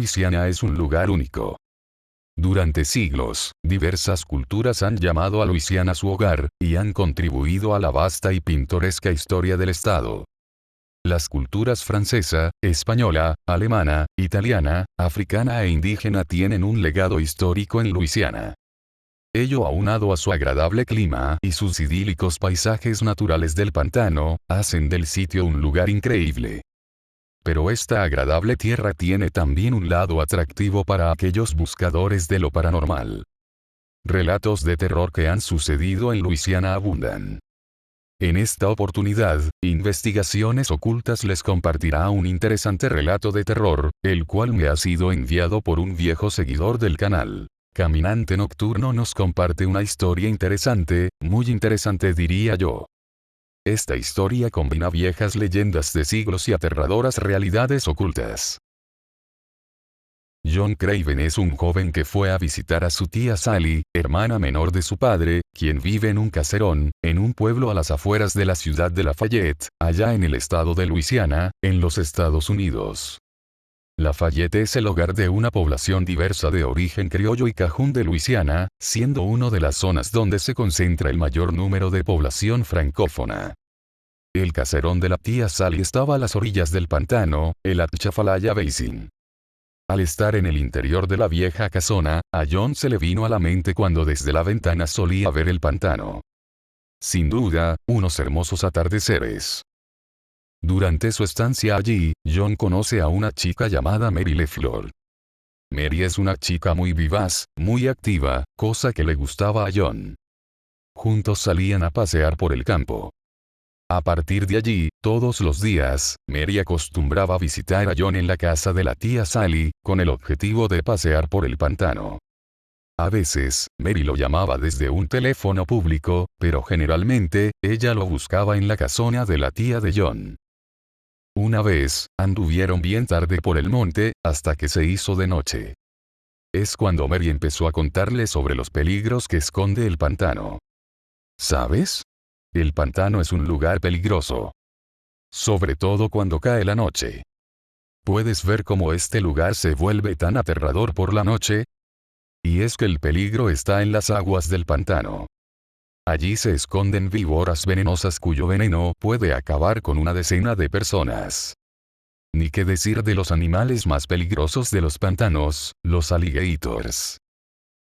Luisiana es un lugar único. Durante siglos, diversas culturas han llamado a Luisiana su hogar, y han contribuido a la vasta y pintoresca historia del estado. Las culturas francesa, española, alemana, italiana, africana e indígena tienen un legado histórico en Luisiana. Ello aunado a su agradable clima y sus idílicos paisajes naturales del pantano, hacen del sitio un lugar increíble. Pero esta agradable tierra tiene también un lado atractivo para aquellos buscadores de lo paranormal. Relatos de terror que han sucedido en Luisiana abundan. En esta oportunidad, Investigaciones Ocultas les compartirá un interesante relato de terror, el cual me ha sido enviado por un viejo seguidor del canal. Caminante Nocturno nos comparte una historia interesante, muy interesante diría yo. Esta historia combina viejas leyendas de siglos y aterradoras realidades ocultas. John Craven es un joven que fue a visitar a su tía Sally, hermana menor de su padre, quien vive en un caserón, en un pueblo a las afueras de la ciudad de Lafayette, allá en el estado de Luisiana, en los Estados Unidos. Lafayette es el hogar de una población diversa de origen criollo y cajún de Luisiana, siendo una de las zonas donde se concentra el mayor número de población francófona. El caserón de la tía Sally estaba a las orillas del pantano, el Atchafalaya Basin. Al estar en el interior de la vieja casona, a John se le vino a la mente cuando desde la ventana solía ver el pantano. Sin duda, unos hermosos atardeceres. Durante su estancia allí, John conoce a una chica llamada Mary LeFleur. Mary es una chica muy vivaz, muy activa, cosa que le gustaba a John. Juntos salían a pasear por el campo. A partir de allí, todos los días, Mary acostumbraba a visitar a John en la casa de la tía Sally, con el objetivo de pasear por el pantano. A veces, Mary lo llamaba desde un teléfono público, pero generalmente, ella lo buscaba en la casona de la tía de John. Una vez, anduvieron bien tarde por el monte, hasta que se hizo de noche. Es cuando Mary empezó a contarle sobre los peligros que esconde el pantano. ¿Sabes? El pantano es un lugar peligroso. Sobre todo cuando cae la noche. ¿Puedes ver cómo este lugar se vuelve tan aterrador por la noche? Y es que el peligro está en las aguas del pantano. Allí se esconden víboras venenosas cuyo veneno puede acabar con una decena de personas. Ni qué decir de los animales más peligrosos de los pantanos, los alligators.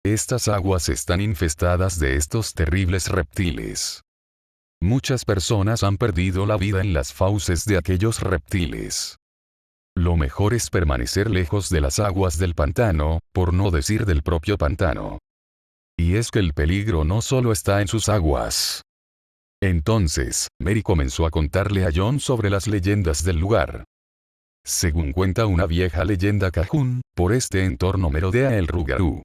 Estas aguas están infestadas de estos terribles reptiles. Muchas personas han perdido la vida en las fauces de aquellos reptiles. Lo mejor es permanecer lejos de las aguas del pantano, por no decir del propio pantano. Y es que el peligro no solo está en sus aguas. Entonces, Mary comenzó a contarle a John sobre las leyendas del lugar. Según cuenta una vieja leyenda cajún, por este entorno merodea el Rougarou.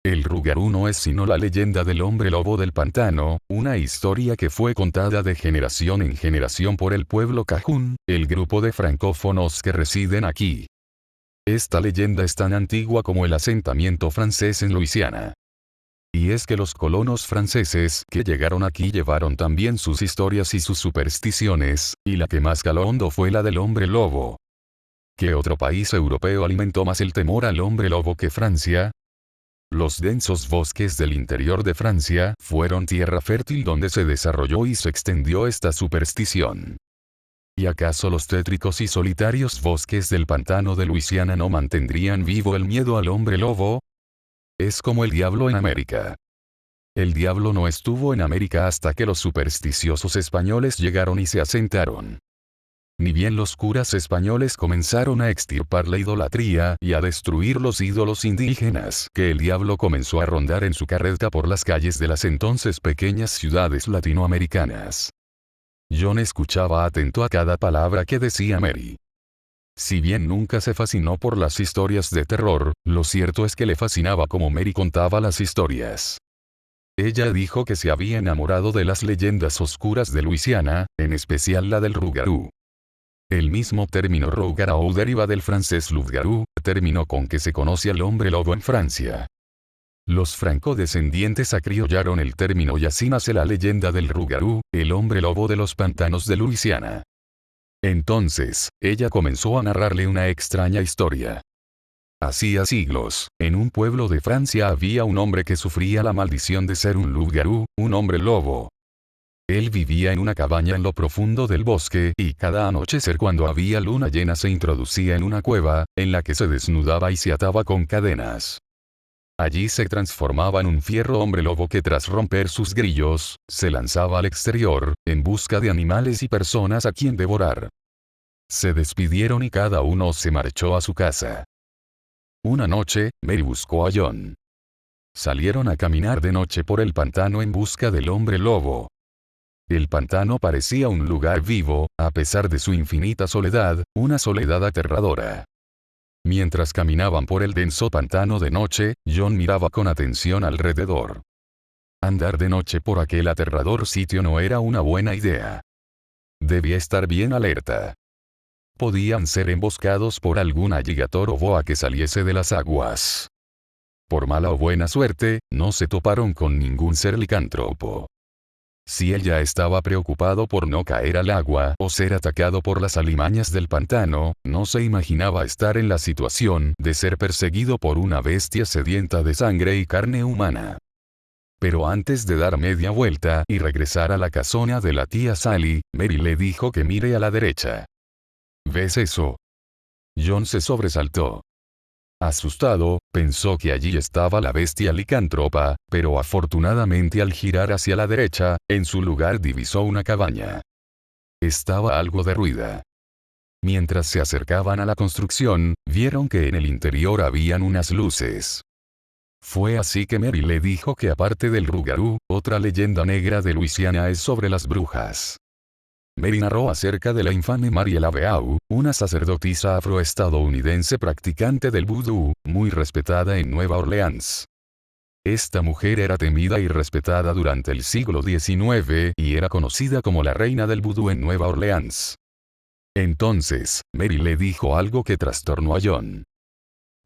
El Rougarou no es sino la leyenda del hombre lobo del pantano, una historia que fue contada de generación en generación por el pueblo cajún, el grupo de francófonos que residen aquí. Esta leyenda es tan antigua como el asentamiento francés en Luisiana. Y es que los colonos franceses que llegaron aquí llevaron también sus historias y sus supersticiones, y la que más caló hondo fue la del hombre lobo. ¿Qué otro país europeo alimentó más el temor al hombre lobo que Francia? Los densos bosques del interior de Francia fueron tierra fértil donde se desarrolló y se extendió esta superstición. ¿Y acaso los tétricos y solitarios bosques del pantano de Luisiana no mantendrían vivo el miedo al hombre lobo? Es como el diablo en América. El diablo no estuvo en América hasta que los supersticiosos españoles llegaron y se asentaron. Ni bien los curas españoles comenzaron a extirpar la idolatría y a destruir los ídolos indígenas, que el diablo comenzó a rondar en su carreta por las calles de las entonces pequeñas ciudades latinoamericanas. John escuchaba atento a cada palabra que decía Mary. Si bien nunca se fascinó por las historias de terror, lo cierto es que le fascinaba cómo Mary contaba las historias. Ella dijo que se había enamorado de las leyendas oscuras de Luisiana, en especial la del Rougarou. El mismo término Rougarou deriva del francés loup-garou, término con que se conoce al hombre lobo en Francia. Los francodescendientes acriollaron el término y así nace la leyenda del Rougarou, el hombre lobo de los pantanos de Luisiana. Entonces, ella comenzó a narrarle una extraña historia. Hacía siglos, en un pueblo de Francia había un hombre que sufría la maldición de ser un loup-garou, un hombre lobo. Él vivía en una cabaña en lo profundo del bosque, y cada anochecer cuando había luna llena se introducía en una cueva, en la que se desnudaba y se ataba con cadenas. Allí se transformaba en un fiero hombre lobo que tras romper sus grillos, se lanzaba al exterior, en busca de animales y personas a quien devorar. Se despidieron y cada uno se marchó a su casa. Una noche, Mary buscó a John. Salieron a caminar de noche por el pantano en busca del hombre lobo. El pantano parecía un lugar vivo, a pesar de su infinita soledad, una soledad aterradora. Mientras caminaban por el denso pantano de noche, John miraba con atención alrededor. Andar de noche por aquel aterrador sitio no era una buena idea. Debía estar bien alerta. Podían ser emboscados por algún alligator o boa que saliese de las aguas. Por mala o buena suerte, no se toparon con ningún ser licántropo. Si él ya estaba preocupado por no caer al agua o ser atacado por las alimañas del pantano, no se imaginaba estar en la situación de ser perseguido por una bestia sedienta de sangre y carne humana. Pero antes de dar media vuelta y regresar a la casona de la tía Sally, Mary le dijo que mire a la derecha. ¿Ves eso? John se sobresaltó. Asustado, pensó que allí estaba la bestia licántropa, pero afortunadamente al girar hacia la derecha, en su lugar divisó una cabaña. Estaba algo derruida. Mientras se acercaban a la construcción, vieron que en el interior habían unas luces. Fue así que Mary le dijo que aparte del loup-garou, otra leyenda negra de Luisiana es sobre las brujas. Mary narró acerca de la infame Mary LaBeau, una sacerdotisa afroestadounidense practicante del vudú, muy respetada en Nueva Orleans. Esta mujer era temida y respetada durante el siglo XIX y era conocida como la reina del vudú en Nueva Orleans. Entonces, Mary le dijo algo que trastornó a John.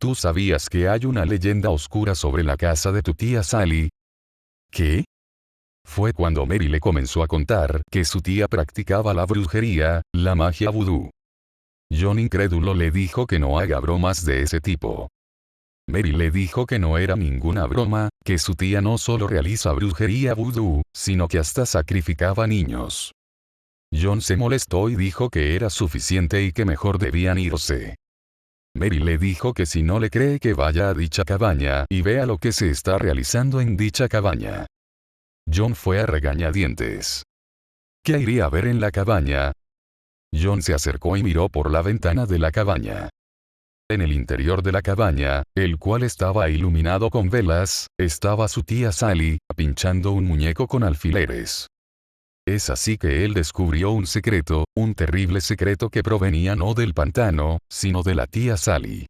¿Tú sabías que hay una leyenda oscura sobre la casa de tu tía Sally? ¿Qué? Fue cuando Mary le comenzó a contar que su tía practicaba la brujería, la magia vudú. John incrédulo le dijo que no haga bromas de ese tipo. Mary le dijo que no era ninguna broma, que su tía no solo realiza brujería vudú, sino que hasta sacrificaba niños. John se molestó y dijo que era suficiente y que mejor debían irse. Mary le dijo que si no le cree que vaya a dicha cabaña y vea lo que se está realizando en dicha cabaña. John fue a regañadientes. ¿Qué iría a ver en la cabaña? John se acercó y miró por la ventana de la cabaña. En el interior de la cabaña, el cual estaba iluminado con velas, estaba su tía Sally, pinchando un muñeco con alfileres. Es así que él descubrió un secreto, un terrible secreto que provenía no del pantano, sino de la tía Sally.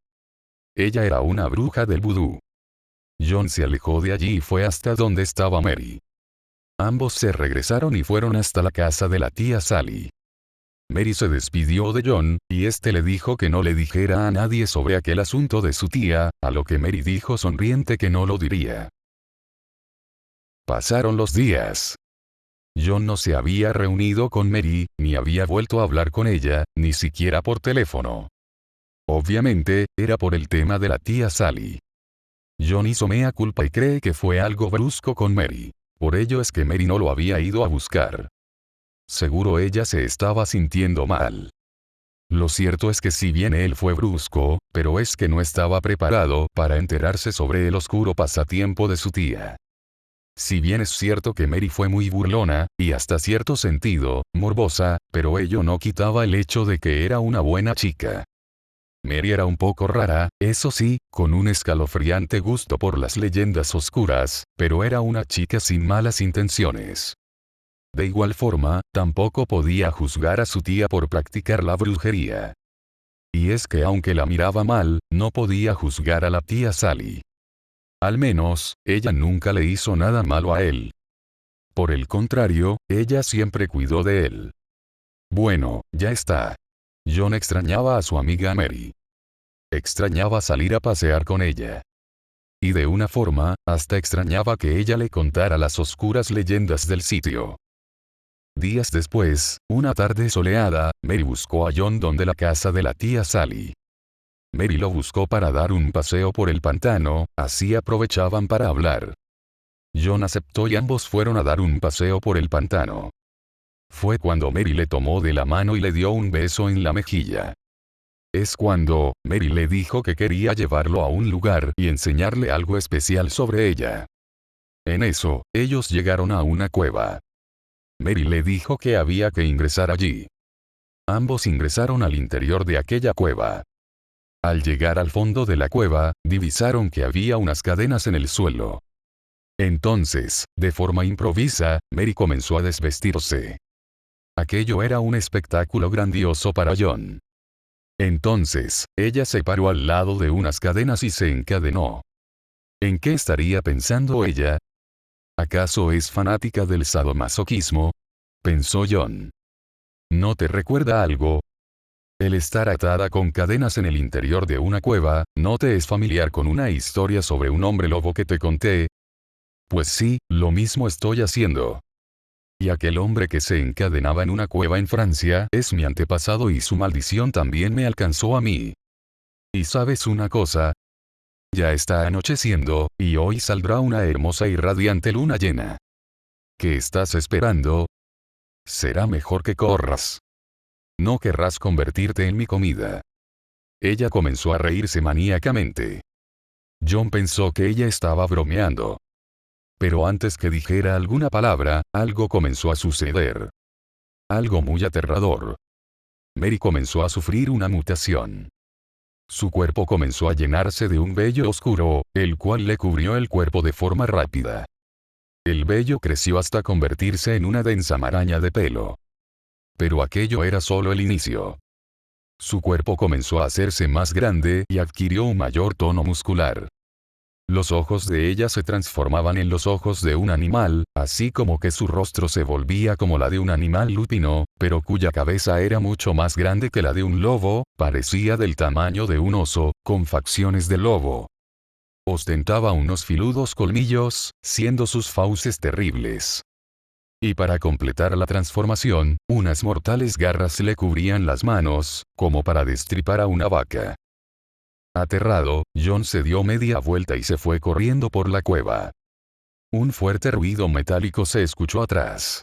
Ella era una bruja del vudú. John se alejó de allí y fue hasta donde estaba Mary. Ambos se regresaron y fueron hasta la casa de la tía Sally. Mary se despidió de John, y este le dijo que no le dijera a nadie sobre aquel asunto de su tía, a lo que Mary dijo sonriente que no lo diría. Pasaron los días. John no se había reunido con Mary, ni había vuelto a hablar con ella, ni siquiera por teléfono. Obviamente, era por el tema de la tía Sally. John hizo mea culpa y cree que fue algo brusco con Mary. Por ello es que Mary no lo había ido a buscar. Seguro ella se estaba sintiendo mal. Lo cierto es que si bien él fue brusco, pero es que no estaba preparado para enterarse sobre el oscuro pasatiempo de su tía. Si bien es cierto que Mary fue muy burlona, y hasta cierto sentido, morbosa, pero ello no quitaba el hecho de que era una buena chica. Mary era un poco rara, eso sí, con un escalofriante gusto por las leyendas oscuras, pero era una chica sin malas intenciones. De igual forma, tampoco podía juzgar a su tía por practicar la brujería. Y es que aunque la miraba mal, no podía juzgar a la tía Sally. Al menos, ella nunca le hizo nada malo a él. Por el contrario, ella siempre cuidó de él. Bueno, ya está. John extrañaba a su amiga Mary. Extrañaba salir a pasear con ella. Y de una forma, hasta extrañaba que ella le contara las oscuras leyendas del sitio. Días después, una tarde soleada, Mary buscó a John donde la casa de la tía Sally. Mary lo buscó para dar un paseo por el pantano, así aprovechaban para hablar. John aceptó y ambos fueron a dar un paseo por el pantano. Fue cuando Mary le tomó de la mano y le dio un beso en la mejilla. Es cuando Mary le dijo que quería llevarlo a un lugar y enseñarle algo especial sobre ella. En eso, ellos llegaron a una cueva. Mary le dijo que había que ingresar allí. Ambos ingresaron al interior de aquella cueva. Al llegar al fondo de la cueva, divisaron que había unas cadenas en el suelo. Entonces, de forma improvisa, Mary comenzó a desvestirse. Aquello era un espectáculo grandioso para John. Entonces, ella se paró al lado de unas cadenas y se encadenó. ¿En qué estaría pensando ella? ¿Acaso es fanática del sadomasoquismo? Pensó John. ¿No te recuerda algo? El estar atada con cadenas en el interior de una cueva, ¿no te es familiar con una historia sobre un hombre lobo que te conté? Pues sí, lo mismo estoy haciendo. Y aquel hombre que se encadenaba en una cueva en Francia es mi antepasado y su maldición también me alcanzó a mí. ¿Y sabes una cosa? Ya está anocheciendo, y hoy saldrá una hermosa y radiante luna llena. ¿Qué estás esperando? Será mejor que corras. No querrás convertirte en mi comida. Ella comenzó a reírse maníacamente. John pensó que ella estaba bromeando. Pero antes que dijera alguna palabra, algo comenzó a suceder. Algo muy aterrador. Mary comenzó a sufrir una mutación. Su cuerpo comenzó a llenarse de un vello oscuro, el cual le cubrió el cuerpo de forma rápida. El vello creció hasta convertirse en una densa maraña de pelo. Pero aquello era solo el inicio. Su cuerpo comenzó a hacerse más grande y adquirió un mayor tono muscular. Los ojos de ella se transformaban en los ojos de un animal, así como que su rostro se volvía como la de un animal lupino, pero cuya cabeza era mucho más grande que la de un lobo, parecía del tamaño de un oso, con facciones de lobo. Ostentaba unos filudos colmillos, siendo sus fauces terribles. Y para completar la transformación, unas mortales garras le cubrían las manos, como para destripar a una vaca. Aterrado, John se dio media vuelta y se fue corriendo por la cueva. Un fuerte ruido metálico se escuchó atrás.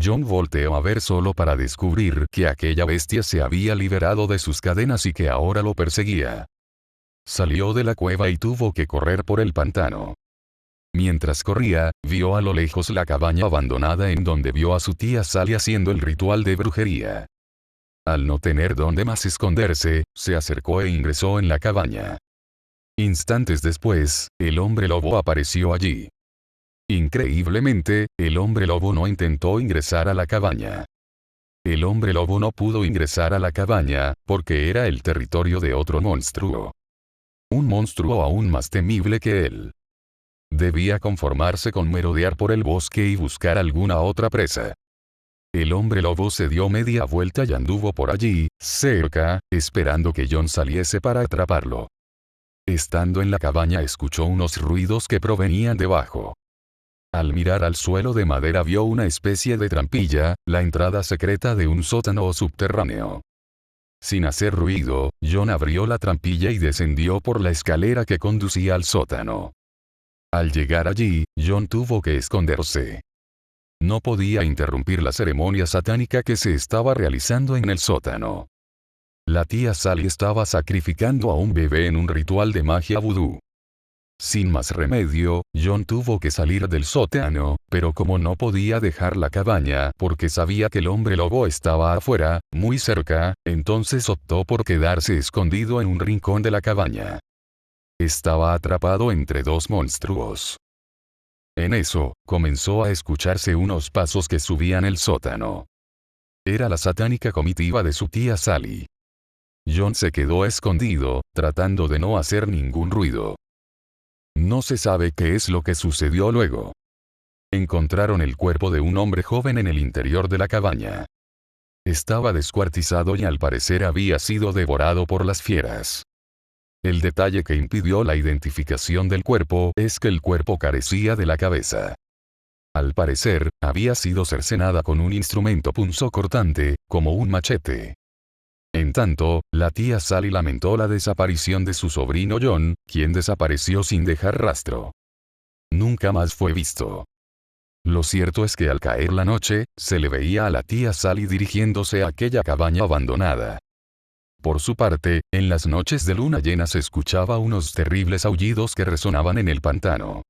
John volteó a ver solo para descubrir que aquella bestia se había liberado de sus cadenas y que ahora lo perseguía. Salió de la cueva y tuvo que correr por el pantano. Mientras corría, vio a lo lejos la cabaña abandonada en donde vio a su tía Sally haciendo el ritual de brujería. Al no tener dónde más esconderse, se acercó e ingresó en la cabaña. Instantes después, el hombre lobo apareció allí. Increíblemente, el hombre lobo no intentó ingresar a la cabaña. El hombre lobo no pudo ingresar a la cabaña, porque era el territorio de otro monstruo. Un monstruo aún más temible que él. Debía conformarse con merodear por el bosque y buscar alguna otra presa. El hombre lobo se dio media vuelta y anduvo por allí, cerca, esperando que John saliese para atraparlo. Estando en la cabaña escuchó unos ruidos que provenían debajo. Al mirar al suelo de madera vio una especie de trampilla, la entrada secreta de un sótano subterráneo. Sin hacer ruido, John abrió la trampilla y descendió por la escalera que conducía al sótano. Al llegar allí, John tuvo que esconderse. No podía interrumpir la ceremonia satánica que se estaba realizando en el sótano. La tía Sally estaba sacrificando a un bebé en un ritual de magia vudú. Sin más remedio, John tuvo que salir del sótano, pero como no podía dejar la cabaña porque sabía que el hombre lobo estaba afuera, muy cerca, entonces optó por quedarse escondido en un rincón de la cabaña. Estaba atrapado entre dos monstruos. En eso, comenzó a escucharse unos pasos que subían el sótano. Era la satánica comitiva de su tía Sally. John se quedó escondido, tratando de no hacer ningún ruido. No se sabe qué es lo que sucedió luego. Encontraron el cuerpo de un hombre joven en el interior de la cabaña. Estaba descuartizado y al parecer había sido devorado por las fieras. El detalle que impidió la identificación del cuerpo es que el cuerpo carecía de la cabeza. Al parecer, había sido cercenada con un instrumento punzocortante, como un machete. En tanto, la tía Sally lamentó la desaparición de su sobrino John, quien desapareció sin dejar rastro. Nunca más fue visto. Lo cierto es que al caer la noche, se le veía a la tía Sally dirigiéndose a aquella cabaña abandonada. Por su parte, en las noches de luna llena se escuchaba unos terribles aullidos que resonaban en el pantano.